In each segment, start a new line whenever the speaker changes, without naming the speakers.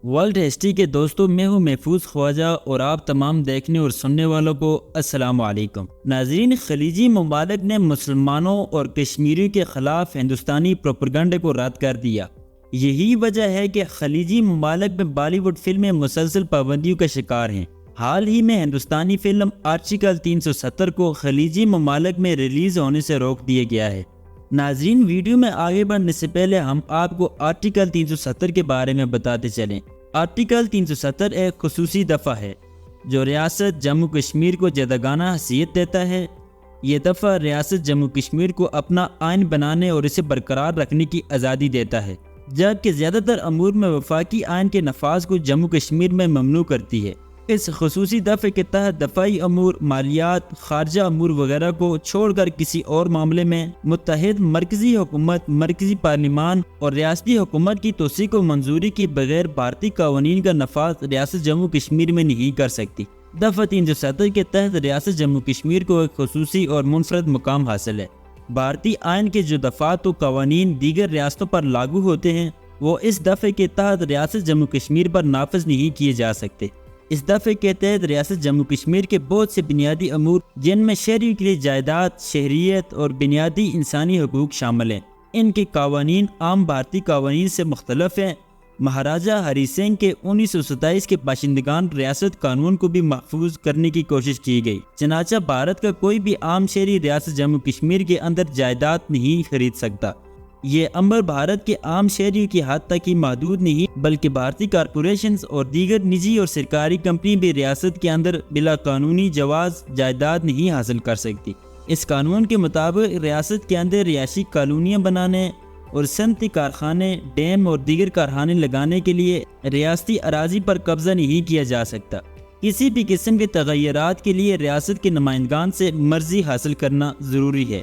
World history کے دوستوں، میں ہوں محفوظ خواجہ اور آپ تمام دیکھنے اور سننے والوں کو السلام علیکم۔ ناظرین، خلیجی ممالک نے مسلمانوں اور کشمیریوں کے خلاف ہندوستانی پروپیگنڈے کو رد کر دیا۔ یہی وجہ ہے کہ خلیجی ممالک میں بالی ووڈ فلمیں مسلسل پابندیوں کا شکار ہیں۔ حال ہی میں ہندوستانی فلم آرٹیکل 370 کو خلیجی ممالک میں ریلیز ہونے سے روک دیا گیا ہے۔ ناظرین، ویڈیو میں آگے بڑھنے سے پہلے ہم آپ کو آرٹیکل 370 کے بارے میں بتاتے چلیں۔ آرٹیکل 370 ایک خصوصی دفعہ ہے جو ریاست جموں کشمیر کو جداگانہ حیثیت دیتا ہے۔ یہ دفعہ ریاست جموں کشمیر کو اپنا آئین بنانے اور اسے برقرار رکھنے کی آزادی دیتا ہے، جبکہ زیادہ تر امور میں وفاقی آئین کے نفاذ کو جموں کشمیر میں ممنوع کرتی ہے۔ اس خصوصی دفعے کے تحت دفاعی امور، مالیات، خارجہ امور وغیرہ کو چھوڑ کر کسی اور معاملے میں متحد مرکزی حکومت، مرکزی پارلیمان اور ریاستی حکومت کی توسیع کو منظوری کے بغیر بھارتی قوانین کا نفاذ ریاست جموں کشمیر میں نہیں کر سکتی۔ دفعہ 370 کے تحت ریاست جموں کشمیر کو ایک خصوصی اور منفرد مقام حاصل ہے۔ بھارتی آئین کے جو دفعات و قوانین دیگر ریاستوں پر لاگو ہوتے ہیں، وہ اس دفعے کے تحت ریاست جموں کشمیر پر نافذ نہیں کیے جا سکتے۔ اس دفعے کے تحت ریاست جموں کشمیر کے بہت سے بنیادی امور، جن میں شہریوں کے لیے جائیداد، شہریت اور بنیادی انسانی حقوق شامل ہیں، ان کے قوانین عام بھارتی قوانین سے مختلف ہیں۔ مہاراجہ ہری سنگھ کے 1927 کے باشندگان ریاست قانون کو بھی محفوظ کرنے کی کوشش کی گئی، چنانچہ بھارت کا کوئی بھی عام شہری ریاست جموں کشمیر کے اندر جائیداد نہیں خرید سکتا۔ یہ امر بھارت کے عام شہریوں کی حد تک ہی محدود نہیں، بلکہ بھارتی کارپوریشنز اور دیگر نجی اور سرکاری کمپنی بھی ریاست کے اندر بلا قانونی جواز جائیداد نہیں حاصل کر سکتی۔ اس قانون کے مطابق ریاست کے اندر رہائشی کالونیاں بنانے اور صنعتی کارخانے، ڈیم اور دیگر کارخانے لگانے کے لیے ریاستی اراضی پر قبضہ نہیں کیا جا سکتا۔ کسی بھی قسم کے تغیرات کے لیے ریاست کے نمائندگان سے مرضی حاصل کرنا ضروری ہے،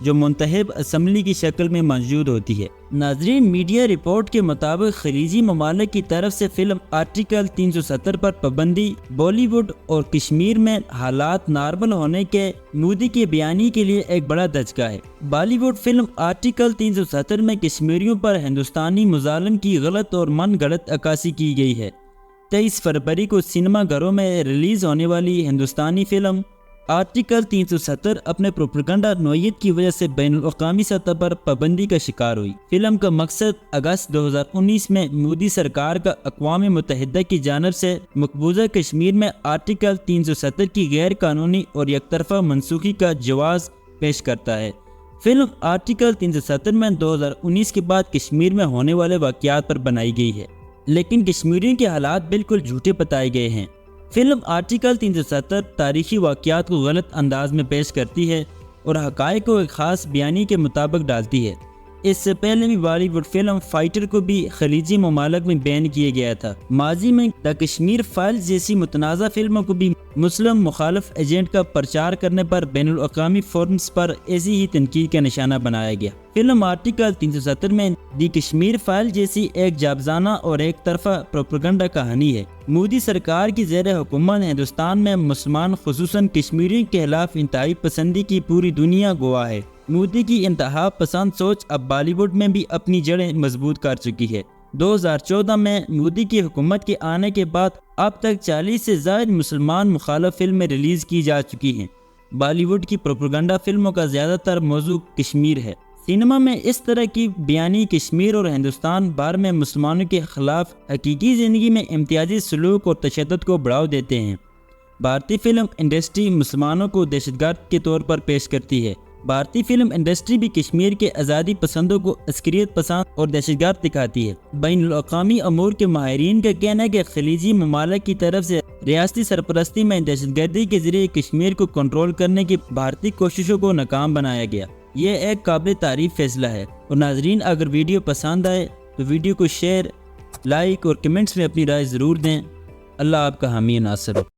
جو منتخب اسمبلی کی شکل میں موجود ہوتی ہے۔ ناظرین، میڈیا رپورٹ کے مطابق خلیجی ممالک کی طرف سے فلم آرٹیکل 370 پر پابندی بالی ووڈ اور کشمیر میں حالات نارمل ہونے کے مودی کے بیانی کے لیے ایک بڑا دھچکا ہے۔ بالی ووڈ فلم آرٹیکل 370 میں کشمیریوں پر ہندوستانی مظالم کی غلط اور من گھڑت عکاسی کی گئی ہے۔ 23 فروری کو سینما گھروں میں ریلیز ہونے والی ہندوستانی فلم آرٹیکل 370 اپنے پروپیگنڈا نوعیت کی وجہ سے بین الاقوامی سطح پر پابندی کا شکار ہوئی۔ فلم کا مقصد اگست 2019 میں مودی سرکار کا اقوام متحدہ کی جانب سے مقبوضہ کشمیر میں آرٹیکل 370 کی غیر قانونی اور یک طرفہ منسوخی کا جواز پیش کرتا ہے۔ فلم آرٹیکل 370 میں 2019 کے بعد کشمیر میں ہونے والے واقعات پر بنائی گئی ہے، لیکن کشمیریوں کے حالات بالکل جھوٹے بتائے گئے ہیں۔ فلم آرٹیکل 370 تاریخی واقعات کو غلط انداز میں پیش کرتی ہے اور حقائق کو ایک خاص بیانی کے مطابق ڈالتی ہے۔ اس سے پہلے بھی بالی ووڈ فلم فائٹر کو بھی خلیجی ممالک میں بین کیا گیا تھا۔ ماضی میں دا کشمیر فائلز جیسی متنازع فلموں کو بھی مسلم مخالف ایجنٹ کا پرچار کرنے پر بین الاقوامی فورمز پر ایسی ہی تنقید کا نشانہ بنایا گیا۔ فلم آرٹیکل 370 میں دی کشمیر فائل جیسی ایک جابزانہ اور ایک طرفہ پروپیگنڈا کہانی ہے۔ مودی سرکار کی زیر حکومت ہندوستان میں مسلمان خصوصاً کشمیریوں کے خلاف انتہائی پسندی کی پوری دنیا گواہ ہے۔ مودی کی انتہا پسند سوچ اب بالی ووڈ میں بھی اپنی جڑیں مضبوط کر چکی ہے۔ 2014 میں مودی کی حکومت کے آنے کے بعد اب تک 40 سے زائد مسلمان مخالف فلمیں ریلیز کی جا چکی ہیں۔ بالی ووڈ کی پروپیگنڈا فلموں کا زیادہ تر موضوع کشمیر ہے۔ سینما میں اس طرح کی بیانی کشمیر اور ہندوستان بھر میں مسلمانوں کے خلاف حقیقی زندگی میں امتیازی سلوک اور تشدد کو بڑھاوا دیتے ہیں۔ بھارتی فلم انڈسٹری مسلمانوں کو دہشت گرد کے طور پر پیش کرتی ہے۔ بھارتی فلم انڈسٹری بھی کشمیر کے آزادی پسندوں کو عسکریت پسند اور دہشت گرد دکھاتی ہے۔ بین الاقوامی امور کے ماہرین کا کہنا ہے کہ خلیجی ممالک کی طرف سے ریاستی سرپرستی میں دہشت گردی کے ذریعے کشمیر کو کنٹرول کرنے کی بھارتی کوششوں کو ناکام بنایا گیا۔ یہ ایک قابل تعریف فیصلہ ہے۔ اور ناظرین، اگر ویڈیو پسند آئے تو ویڈیو کو شیئر، لائک اور کمنٹس میں اپنی رائے ضرور دیں۔ اللہ آپ کا حامی ناصر ہو۔